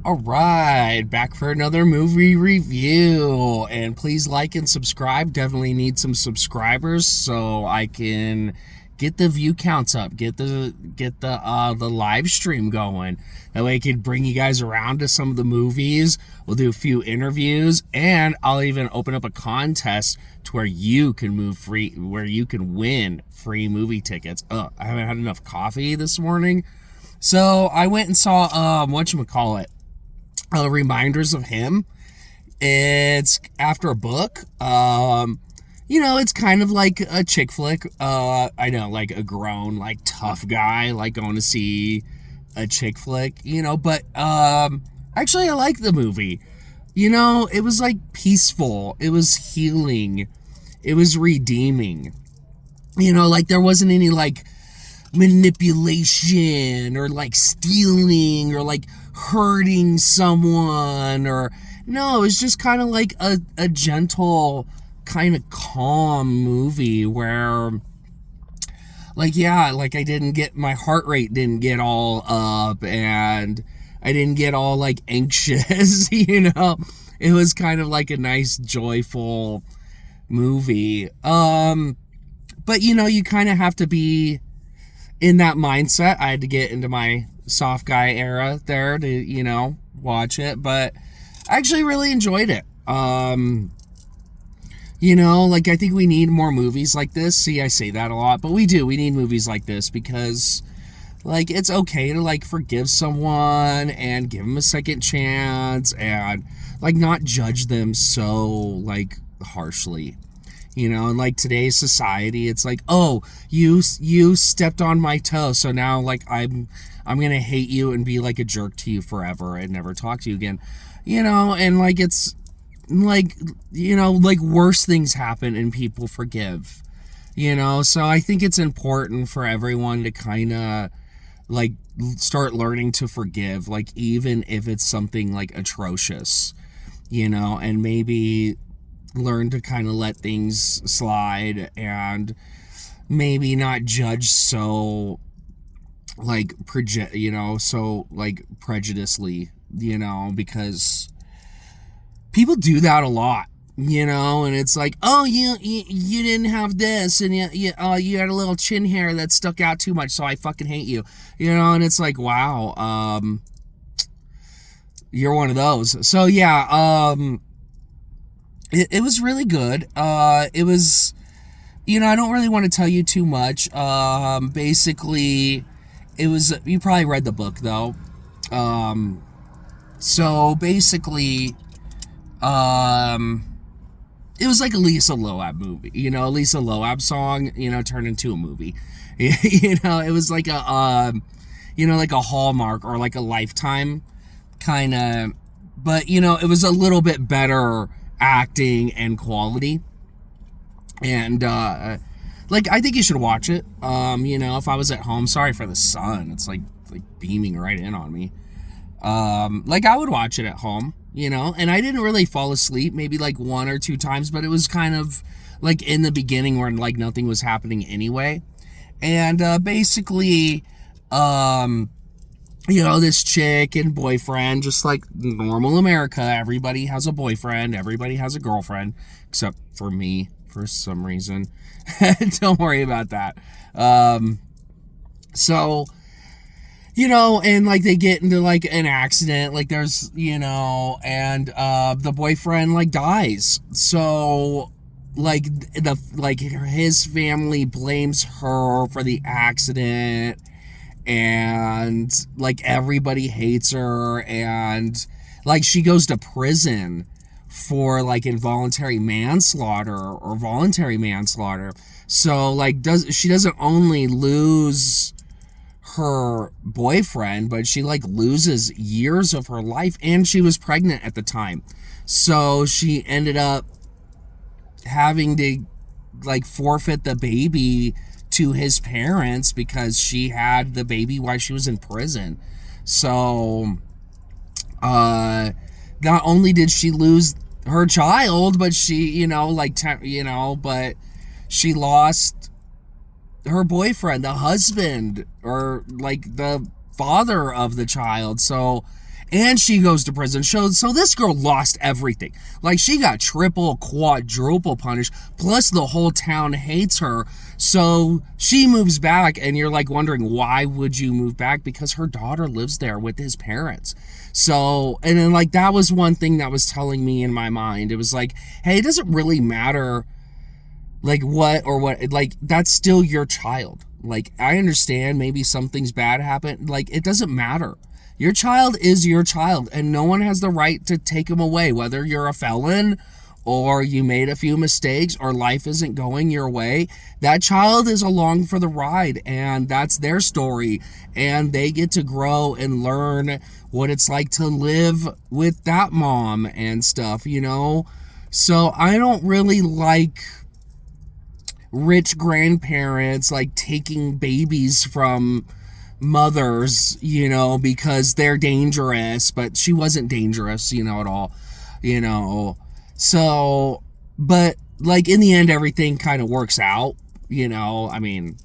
All right, back for another movie review. And please like and subscribe. Definitely need some subscribers so I can get the view counts up, get the live stream going. That way I could bring you guys around to some of the movies. We'll do a few interviews, and I'll even open up a contest to where you can where you can win free movie tickets. I haven't had enough coffee this morning. So I went and saw whatchamacallit, Reminders of Him. It's after a book. It's kind of like a chick flick. I know, like a grown, like tough guy, like going to see a chick flick, but actually I like the movie. It was like peaceful. It was healing. It was redeeming. Like there wasn't any like manipulation or like stealing or like hurting someone, or no, it was just kind of like a gentle, kind of calm movie where I didn't get, my heart rate didn't get all up and I didn't get all like anxious. It was kind of like a nice joyful movie. But you kind of have to be in that mindset. I had to get into my soft guy era there to, watch it, but I actually really enjoyed it. I think we need more movies like this. See, I say that a lot, but we do. We need movies like this because, like, it's okay to, like, forgive someone and give them a second chance and, like, not judge them so, like, harshly. And like today's society, it's like, oh, you stepped on my toe, so now like I'm gonna hate you and be like a jerk to you forever and never talk to you again. And like it's like like worse things happen and people forgive. So I think it's important for everyone to kind of like start learning to forgive, like even if it's something like atrocious, and maybe learn to kind of let things slide and maybe not judge so like so like prejudicely, because people do that a lot, and it's like, oh, you didn't have this, and you had a little chin hair that stuck out too much, so I fucking hate you, and it's like, wow, you're one of those. So yeah, it was really good. It was, I don't really want to tell you too much. Basically, it was, you probably read the book though. So basically, it was like a Lisa Loeb movie, Lisa Loeb song, turned into a movie. It was like a, like a Hallmark or like a Lifetime kind of, but, it was a little bit better acting and quality, and like I think you should watch it. If I was at home, sorry for the sun, it's like beaming right in on me. Like I would watch it at home, and I didn't really fall asleep, maybe like one or two times, but it was kind of like in the beginning where like nothing was happening anyway. And basically this chick and boyfriend, just like normal America, everybody has a boyfriend, everybody has a girlfriend, except for me, for some reason. Don't worry about that. So, and like they get into like an accident, like there's, and the boyfriend like dies. So like his family blames her for the accident, and like everybody hates her, and like she goes to prison for like involuntary manslaughter or voluntary manslaughter. So like she doesn't only lose her boyfriend, but she like loses years of her life, and she was pregnant at the time, so she ended up having to like forfeit the baby to his parents because she had the baby while she was in prison. So not only did she lose her child, but she but she lost her boyfriend, the husband, or like the father of the child. So and she goes to prison. So this girl lost everything. Like, she got triple, quadruple punished, plus the whole town hates her. So she moves back, and you're like wondering, why would you move back? Because her daughter lives there with his parents. So, and then like, that was one thing that was telling me in my mind. It was like, hey, it doesn't really matter like what, like, that's still your child. Like, I understand maybe something's bad happened. Like, it doesn't matter. Your child is your child, and no one has the right to take him away, whether you're a felon or you made a few mistakes or life isn't going your way. That child is along for the ride, and that's their story, and they get to grow and learn what it's like to live with that mom and stuff, you know? So I don't really like rich grandparents like taking babies from mothers, you know, because they're dangerous, but she wasn't dangerous, you know, at all, you know. So, but like, in the end, everything kind of works out, you know. I mean,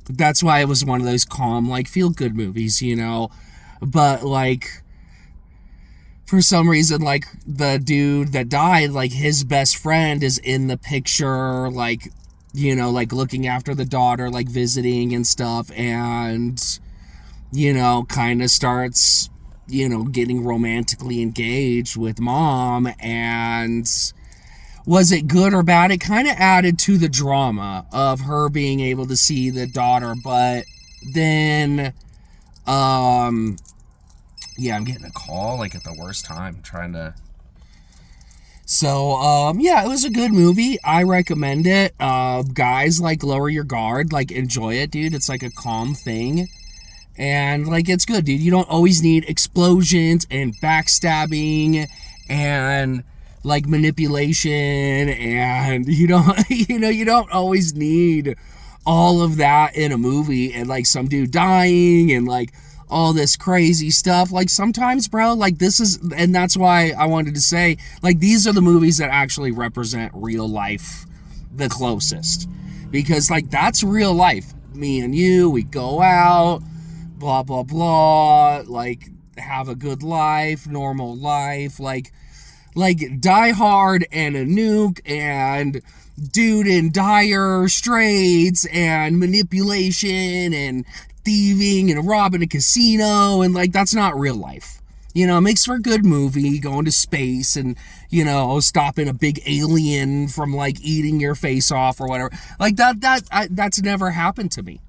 that's why it was one of those calm, like, feel good movies, you know. But like, for some reason, like, the dude that died, like, his best friend is in the picture, like, you know, like, looking after the daughter, like, visiting and stuff, and, you know, kind of starts, you know, getting romantically engaged with mom. And was it good or bad? It kind of added to the drama of her being able to see the daughter. But then, yeah, I'm getting a call, like, at the worst time, trying to... So, yeah, it was a good movie. I recommend it. Guys, like, lower your guard. Like, enjoy it, dude. It's like a calm thing. And, like, it's good, dude. You don't always need explosions and backstabbing and, like, manipulation. And you don't, you know, you don't always need all of that in a movie. And, like, some dude dying and, like, all this crazy stuff. Like, sometimes, bro, like, this is, and that's why I wanted to say, like, these are the movies that actually represent real life the closest, because, like, that's real life. Me and you, we go out, blah blah blah, like, have a good life, normal life, like Die Hard and a nuke and Dude in Dire Straits and manipulation and thieving and robbing a casino, and, like, that's not real life. You know, it makes for a good movie, going to space and, you know, stopping a big alien from, like, eating your face off or whatever. Like, that's never happened to me,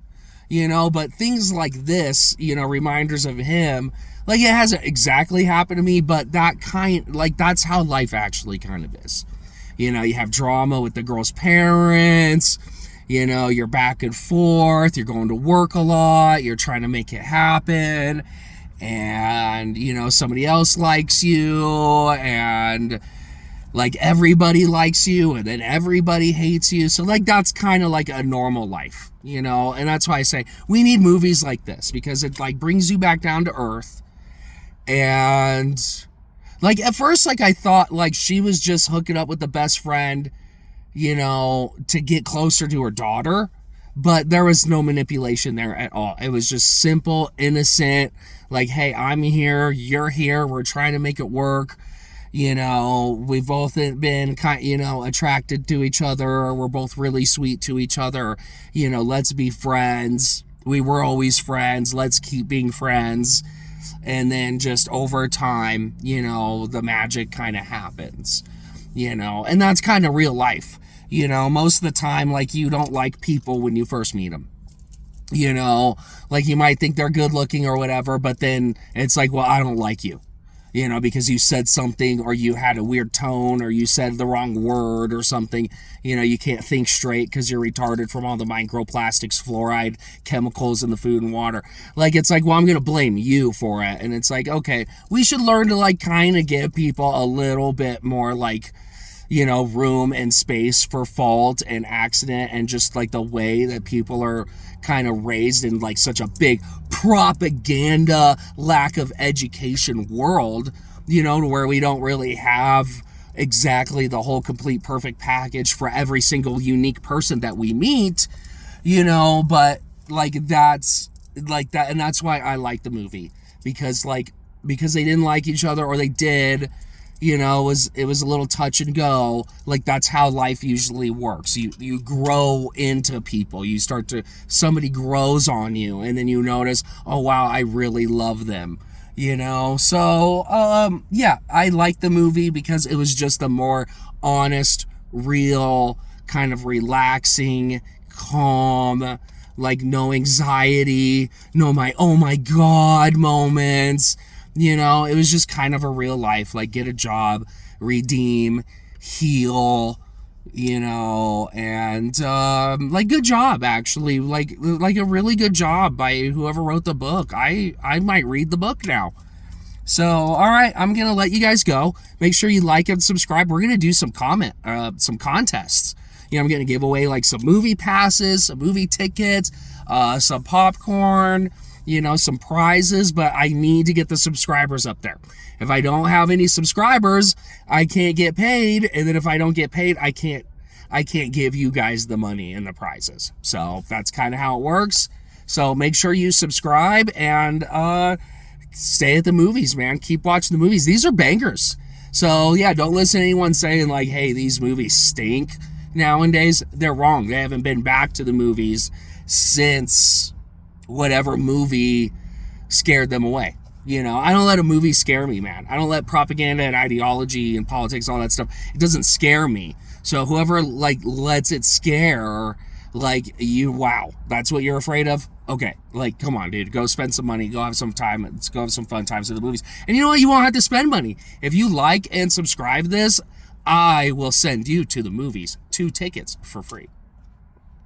you know. But things like this, you know, reminders of him, like, it hasn't exactly happened to me, but that kind, like, that's how life actually kind of is. You know, you have drama with the girl's parents. You know, you're back and forth, you're going to work a lot, you're trying to make it happen, and, you know, somebody else likes you, and, like, everybody likes you, and then everybody hates you. So, like, that's kind of like a normal life, you know. And that's why I say we need movies like this, because it, like, brings you back down to earth. And, like, at first, like, I thought, like, she was just hooking up with the best friend, you know, to get closer to her daughter, but there was no manipulation there at all. It was just simple, innocent, like, hey, I'm here, you're here, we're trying to make it work. You know, we've both been you know, attracted to each other, we're both really sweet to each other, you know, let's be friends. We were always friends, let's keep being friends. And then just over time, you know, the magic kind of happens, you know. And that's kind of real life. You know, most of the time, like, you don't like people when you first meet them. You know, like, you might think they're good looking or whatever, but then it's like, well, I don't like you. You know, because you said something, or you had a weird tone, or you said the wrong word or something. You know, you can't think straight because you're retarded from all the microplastics, fluoride, chemicals in the food and water. Like, it's like, well, I'm going to blame you for it. And it's like, okay, we should learn to, like, kind of give people a little bit more, like, you know, room and space for fault and accident, and just, like, the way that people are kind of raised in, like, such a big propaganda, lack of education world, you know, to where we don't really have exactly the whole complete perfect package for every single unique person that we meet, you know. But, like, that's like that, and that's why I like the movie, because, like, because they didn't like each other, or they did, it was a little touch and go. Like, that's how life usually works. You grow into people. Somebody grows on you, and then you notice, oh wow, I really love them. So yeah, I like the movie because it was just a more honest, real, kind of relaxing, calm, like no anxiety, oh my god moments. It was just kind of a real life, like get a job, redeem, heal, and like good job, actually, like a really good job by whoever wrote the book. I might read the book now. So, all right, I'm gonna let you guys go. Make sure you like and subscribe. We're gonna do some contests. I'm gonna give away like some movie passes, some movie tickets, some popcorn, some prizes, but I need to get the subscribers up there. If I don't have any subscribers, I can't get paid, and then if I don't get paid, I can't give you guys the money and the prizes. So that's kind of how it works. So make sure you subscribe and stay at the movies, man. Keep watching the movies. These are bangers. So yeah, don't listen to anyone saying like, hey, these movies stink nowadays. They're wrong. They haven't been back to the movies since whatever movie scared them away. I don't let a movie scare me, man. I don't let propaganda and ideology and politics, all that stuff, it doesn't scare me. So whoever like lets it scare like you, wow, that's what you're afraid of? Okay, like come on, dude, go spend some money, go have some time, let's go have some fun times at the movies. And you know what? You won't have to spend money. If you like and subscribe this, I will send you to the movies 2 tickets for free.